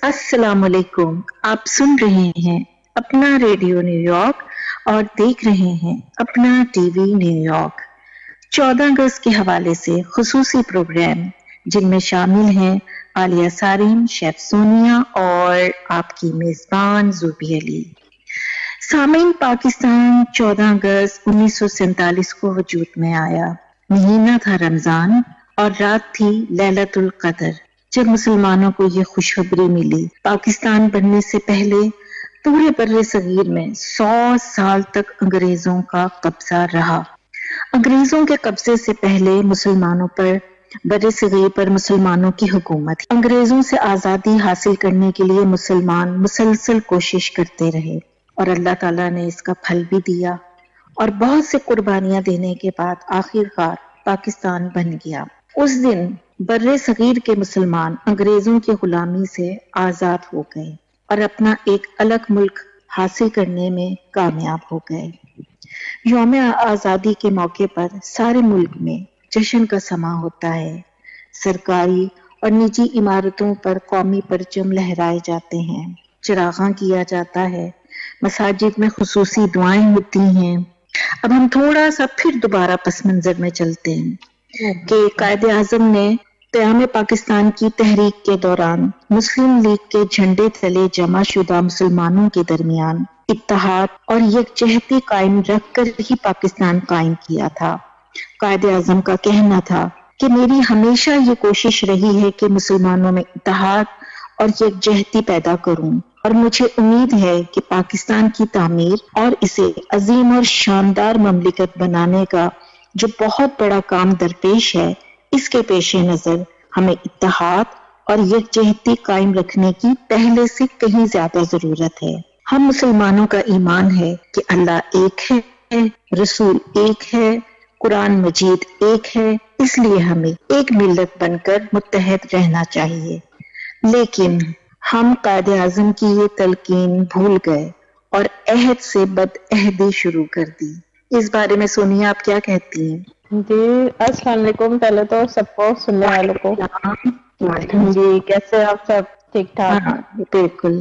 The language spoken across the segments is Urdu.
السلام علیکم. آپ سن رہے ہیں اپنا ریڈیو نیو یارک اور دیکھ رہے ہیں اپنا ٹی وی نیو یارک. 14 اگست کے حوالے سے خصوصی پروگرام جن میں شامل ہیں عالیہ سارین، شیف سونیا اور آپ کی میزبان زوبی علی. سامعین، پاکستان 14 اگست 1947 کو وجود میں آیا. مہینہ تھا رمضان اور رات تھی لیلۃ القدر جب مسلمانوں کو یہ خوشخبری ملی. پاکستان بننے سے پہلے پورے بر صغیر میں 100 سال تک انگریزوں کا قبضہ رہا. انگریزوں کے قبضے سے پہلے مسلمانوں پر بر صغیر پر مسلمانوں کی حکومت. انگریزوں سے آزادی حاصل کرنے کے لیے مسلمان مسلسل کوشش کرتے رہے اور اللہ تعالیٰ نے اس کا پھل بھی دیا اور بہت سے قربانیاں دینے کے بعد آخر کار پاکستان بن گیا. اس دن بر صغیر کے مسلمان انگریزوں کی غلامی سے آزاد ہو گئے اور اپنا ایک الگ ملک حاصل کرنے میں کامیاب ہو گئے. یوم آزادی کے موقع پر سارے ملک میں جشن کا سماں ہوتا ہے. سرکاری اور نجی عمارتوں پر قومی پرچم لہرائے جاتے ہیں، چراغاں کیا جاتا ہے، مساجد میں خصوصی دعائیں ہوتی ہیں. اب ہم تھوڑا سا پھر دوبارہ پس منظر میں چلتے ہیں کہ قائد اعظم نے قیام پاکستان کی تحریک کے دوران مسلم لیگ کے جھنڈے تلے جمع شدہ مسلمانوں کے درمیان اتحاد اور یکجہتی قائم رکھ کر ہی پاکستان قائم کیا تھا. قائد اعظم کا کہنا تھا کہ میری ہمیشہ یہ کوشش رہی ہے کہ مسلمانوں میں اتحاد اور یکجہتی پیدا کروں اور مجھے امید ہے کہ پاکستان کی تعمیر اور اسے عظیم اور شاندار مملکت بنانے کا جو بہت بڑا کام درپیش ہے، اس کے پیش نظر ہمیں اتحاد اور یکجہتی قائم رکھنے کی پہلے سے کہیں زیادہ ضرورت ہے. ہم مسلمانوں کا ایمان ہے کہ اللہ ایک ہے، رسول ایک ہے، قرآن مجید ایک ہے، اس لیے ہمیں ایک ملت بن کر متحد رہنا چاہیے. لیکن ہم قائد اعظم کی یہ تلقین بھول گئے اور عہد سے بد عہدی شروع کر دی. اس بارے میں سونیا آپ کیا کہتی ہیں؟ جی السلام علیکم. پہلے تو سب کو سننے والوں کو جی کیسے آپ سب ٹھیک ٹھاک؟ ہاں بالکل.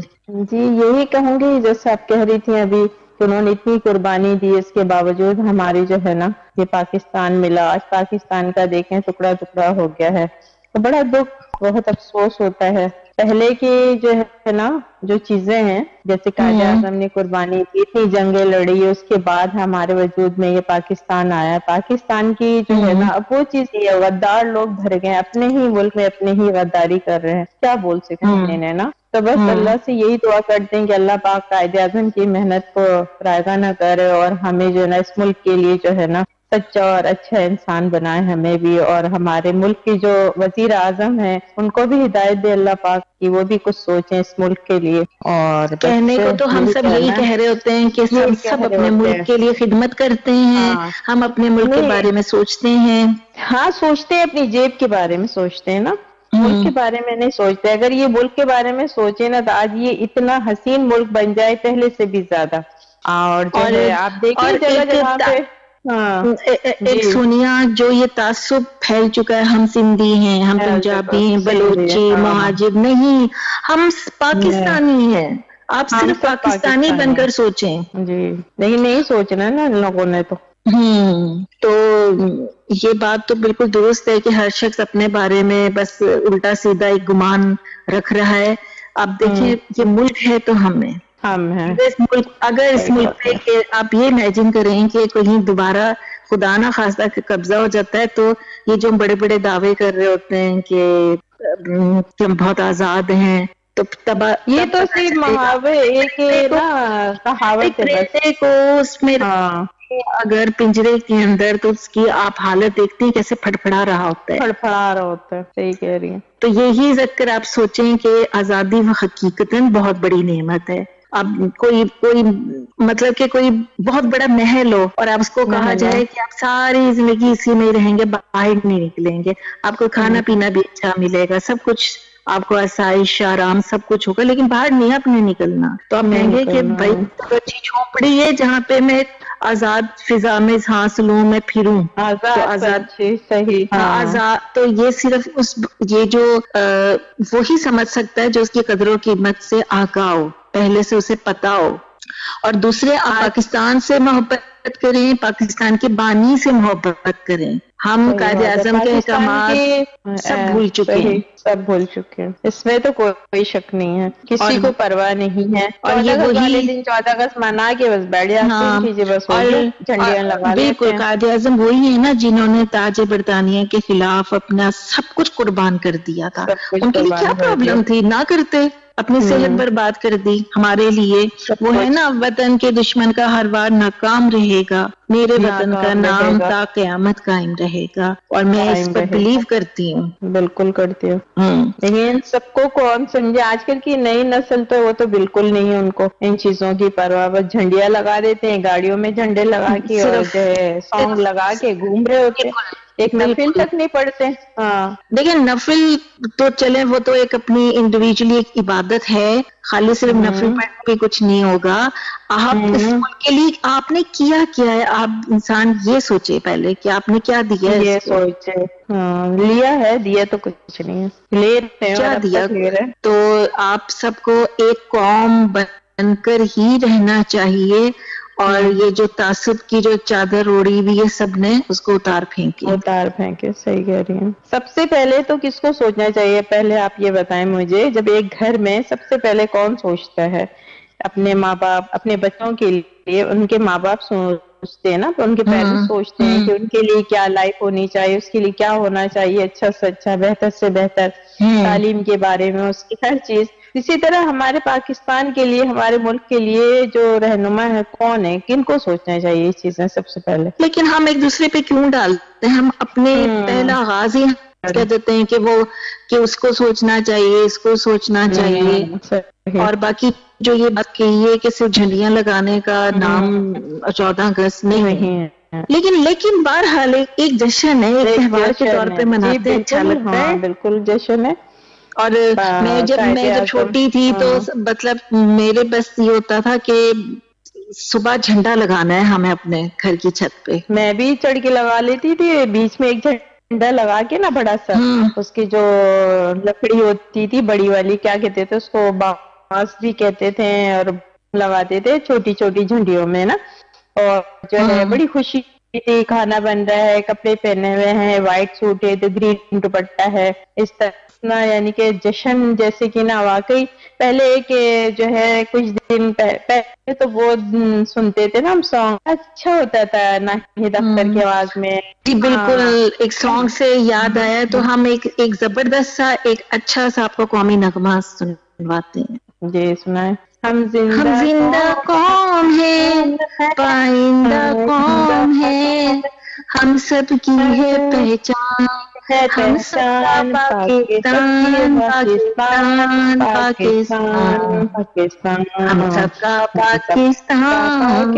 جی یہی کہوں گی جیسے آپ کہہ رہی تھی ابھی کہ انہوں نے اتنی قربانی دی، اس کے باوجود ہماری جو ہے نا یہ پاکستان ملا. آج پاکستان کا دیکھیں ٹکڑا ٹکڑا ہو گیا ہے تو بڑا دکھ، بہت افسوس ہوتا ہے. پہلے کی جو ہے نا جو چیزیں ہیں، جیسے قائد اعظم نے قربانی کی، اتنی جنگیں لڑی، اس کے بعد ہمارے وجود میں یہ پاکستان آیا. پاکستان کی جو ہے نا اب وہ چیز یہ غدار لوگ بھر گئے، اپنے ہی ملک میں اپنے ہی غداری کر رہے ہیں. کیا بول سکتے ہیں انہیں نا. تو بس اللہ سے یہی دعا کرتے ہیں کہ اللہ پاک قائد اعظم کی محنت کو رائگاں نہ کرے اور ہمیں جو ہے نا اس ملک کے لیے جو ہے نا سچا اور اچھا انسان بنائے ہمیں بھی، اور ہمارے ملک کی جو وزیر اعظم ہیں ان کو بھی ہدایت دے اللہ پاک کی، وہ بھی کچھ سوچیں اس ملک کے لیے. اور کہنے کو تو ہم سب یہی کہہ رہے ہوتے ہیں کہ سب اپنے ملک کے لیے خدمت کرتے ہیں، ہم اپنے ملک کے بارے میں سوچتے ہیں. ہاں سوچتے ہیں، اپنی جیب کے بارے میں سوچتے ہیں نا، ملک کے بارے میں نہیں سوچتے. اگر یہ ملک کے بارے میں سوچے نا تو آج یہ اتنا حسین ملک بن جائے پہلے سے بھی زیادہ. اور جو ہے آپ دیکھیں جگہ جگہ پہ ایک سونیا جو یہ تعصب پھیل چکا ہے، ہم سندھی ہیں، ہم پنجابی ہیں، بلوچی، مہاجر نہیں، ہم پاکستانی ہیں. آپ صرف پاکستانی بن کر سوچیں. جی نہیں سوچنا نا ان لوگوں نے تو یہ بات تو بالکل درست ہے کہ ہر شخص اپنے بارے میں بس الٹا سیدھا ایک گمان رکھ رہا ہے. آپ دیکھیں یہ ملک ہے تو ہم ہیں. اگر اس ملک پہ آپ یہ امیجن کریں کہ کہیں دوبارہ خدا نہ خواستہ قبضہ ہو جاتا ہے تو یہ جو بڑے بڑے دعوے کر رہے ہوتے ہیں کہ ہم بہت آزاد ہیں، تو یہ تو صرف محاورے ایک نا کہاوت ہے بس. کو اس میں اگر پنجرے کے اندر تو اس کی آپ حالت دیکھتی ہیں کیسے پھڑپڑا رہا ہوتا ہے. پھڑپڑا رہا ہوتا ہے، صحیح کہہ رہی ہیں. تو یہی ذکر آپ سوچیں کہ آزادی و حقیقتاً بہت بڑی نعمت ہے. اب کوئی مطلب کہ کوئی بہت بڑا محل ہو اور آپ اس کو کہا جائے کہ آپ ساری زندگی اسی میں رہیں گے، باہر نہیں نکلیں گے، آپ کو کھانا پینا بھی اچھا ملے گا، سب کچھ آپ کو آسائش آرام سب کچھ ہوگا، لیکن باہر نہیں آپ نے نکلنا. تو آپ کہیں گے کہ بھائی اچھی جھونپڑی ہے جہاں پہ میں آزاد فضا میں سانس لوں، میں پھروں، تو آزاد صحیح. آزاد. تو یہ صرف یہ جو وہی سمجھ سکتا ہے جو اس کی قدر و قیمت سے آگاہ ہو، پہلے سے اسے پتا ہو. اور دوسرے آپ پاکستان سے محبت کریں، پاکستان کے بانی سے محبت کریں. ہم قائد اعظم کے احکامات سب بھول چکے ہیں، سب بھول چکے ہیں، اس میں تو کوئی شک نہیں ہے، کسی کو پرواہ نہیں ہے. اور یہ وہی 14 اگست منا کے بس بیٹھ جاتے ہیں، چیزیں بس ہو گئی، جھنڈیاں لگا لیتے ہیں. بالکل قائد اعظم وہی ہے نا جنہوں نے تاج برطانیہ کے خلاف اپنا سب کچھ قربان کر دیا تھا. ان کے لیے کیا پرابلم تھی؟ نہ کرتے، اپنی صحت برباد کر دی ہمارے لیے. وہ ہے نا وطن کے دشمن کا ہر وار ناکام رہے گا، میرے وطن کا نام تا قیامت قائم رہے گا. اور میں اس پر بلیو کرتی ہوں. بالکل کرتی ہوں. لیکن سب کو کون سمجھے، آج کل کی نئی نسل تو وہ تو بالکل نہیں ہے، ان کو ان چیزوں کی پرواہ. بس جھنڈیاں لگا دیتے ہیں، گاڑیوں میں جھنڈے لگا کے اور جو ہے سانگ لگا کے گھوم رہے ہوتے، ایک نفل تک نہیں پڑھتے. دیکھیں نفل تو چلے، وہ تو ایک اپنی انڈیویجلی ایک عبادت ہے، خالی صرف نفل پڑھنے بھی کچھ نہیں ہوگا. آپ اس ملک کے لیے آپ نے کیا ہے، آپ انسان یہ سوچے پہلے کہ آپ نے کیا دیا ہے. یہ سوچے لیا ہے، دیا تو کچھ نہیں ہے، لے رہے کیا دیا. تو آپ سب کو ایک قوم بن کر ہی رہنا چاہیے. اور یہ جو تعصب کی جو چادر اوڑی ہوئی ہے سب نے اس کو اتار پھینکے. صحیح کہہ رہی ہیں. سب سے پہلے تو کس کو سوچنا چاہیے، پہلے آپ یہ بتائیں مجھے، جب ایک گھر میں سب سے پہلے کون سوچتا ہے اپنے ماں باپ، اپنے بچوں کے لیے ان کے ماں باپ سوچتے ہیں نا، تو ان کے پیرنٹس سوچتے ہیں کہ ان کے لیے کیا لائف ہونی چاہیے، اس کے لیے کیا ہونا چاہیے، اچھا سے اچھا، بہتر سے بہتر، تعلیم کے بارے میں اس کی ہر چیز. اسی طرح ہمارے پاکستان کے لیے، ہمارے ملک کے لیے جو رہنما ہے کون ہے، کن کو سوچنا چاہیے یہ چیزیں سب سے پہلے. لیکن ہم ایک دوسرے پہ کیوں ڈالتے ہیں؟ ہم اپنے پہلا آغاز ہی کہہ دیتے ہیں کہ اس کو سوچنا چاہیے، اس کو سوچنا چاہیے. اور باقی جو یہ بات کہی ہے کہ صرف جھنڈیاں لگانے کا نام 14 اگست نہیں ہے، لیکن بہرحال ایک جشن ہے، ایک تہوار کے طور پہ مناتے ہیں، اچھا لگتا ہے. بالکل جشن ہے. اور میں جب چھوٹی تھی تو مطلب میرے بس یہ ہوتا تھا کہ صبح جھنڈا لگانا ہے ہمیں اپنے گھر کی چھت پہ. میں بھی چڑھ کے لگا لیتی تھی، بیچ میں ایک جھنڈا لگا کے نا بڑا سا، اس کی جو لکڑی ہوتی تھی بڑی والی، کیا کہتے تھے اس کو، بانس بھی کہتے تھے، اور لگاتے تھے چھوٹی چھوٹی جھنڈیوں میں نا. اور جو ہے بڑی خوشی تھی، کھانا بن رہا ہے، کپڑے پہنے ہوئے ہیں، وائٹ سوٹ ہے تو گرین دوپٹہ ہے، اس طرح یعنی کہ جشن جیسے کہ نا. واقعی پہلے کہ جو ہے کچھ دن پہلے تو وہ سنتے تھے نا ہم سانگ، اچھا ہوتا تھا ناہید اختر کی آواز میں. جی بالکل. ایک سانگ سے یاد آیا تو ہم ایک زبردست سا ایک اچھا سا آپ کو قومی نغمہ سنواتے ہیں. جی سنائیں. ہم زندہ قوم ہے، پائندہ قوم ہے، ہم سب کی ہے پہچان، ہم سب کا پاکستان پاکستان پاکستان، ہم سب کا پاکستان.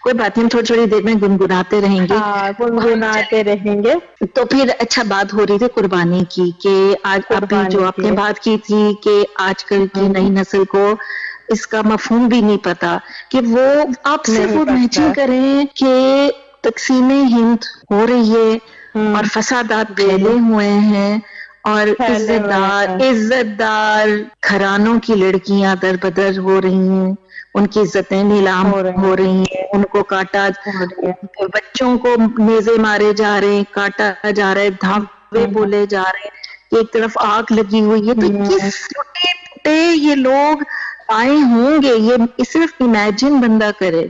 کوئی بات نہیں، تھوڑی تھوڑی دیر میں گنگناتے رہیں گے. تو پھر اچھا بات ہو رہی تھی قربانی کی، کہ آج ابھی جو آپ نے بات کی تھی کہ آج کل کی نئی نسل کو اس کا مفہوم بھی نہیں پتا، کہ وہ آپ صرف امیجن کریں کہ تقسیم ہند ہو رہی ہے اور فسادات پھیلے ہوئے ہیں، اور عزت دار گھرانوں کی لڑکیاں در بدر ہو رہی ہیں، ان کی عزتیں نیلام ہو رہی ہیں، ان کو کاٹا، بچوں کو نیزے مارے جا رہے ہیں، کاٹا جا رہا ہے، دھاوے بولے جا رہے ہیں، ایک طرف آگ لگی ہوئی ہے. تو کس ٹوٹے پھوٹے یہ لوگ آئے ہوں گے، یہ صرف امیجن بندہ کرے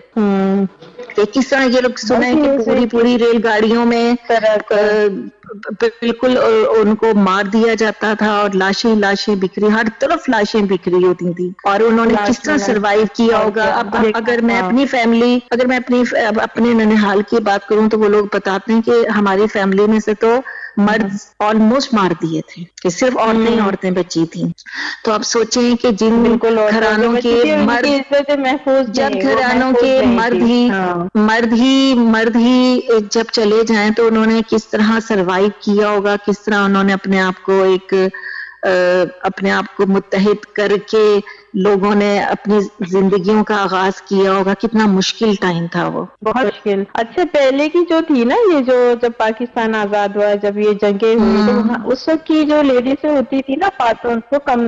کہ کس طرح یہ لوگ سنا ہے کہ پوری ریل گاڑیوں میں بالکل ان کو مار دیا جاتا تھا، اور لاشیں بکھری، ہر طرف لاشیں بکھری ہوتی تھی، اور انہوں نے کس طرح سروائیو کیا ہوگا. اب اگر میں اپنی فیملی، اگر میں اپنے ننھیال کی بات کروں تو وہ لوگ بتاتے ہیں کہ ہماری فیملی میں سے تو مرد آلموسٹ مار دیے تھے کہ صرف عورتیں بچی تھیں. تو اب سوچیں کہ جن گھرانوں کے مرد، جب گھرانوں کے مرد ہی جب چلے جائیں تو انہوں نے کس طرح سروائیو کیا ہوگا، کس طرح انہوں نے اپنے آپ کو متحد کر کے لوگوں نے اپنی زندگیوں کا آغاز کیا ہوگا. کتنا مشکل ٹائم تھا وہ، بہت مشکل. اچھا پہلے کی جو تھی نا، یہ جو جب پاکستان آزاد ہوا، جب یہ جنگیں ہوئی، تو اس وقت کی جو لیڈیز ہوتی تھی نا، خاتون کو کم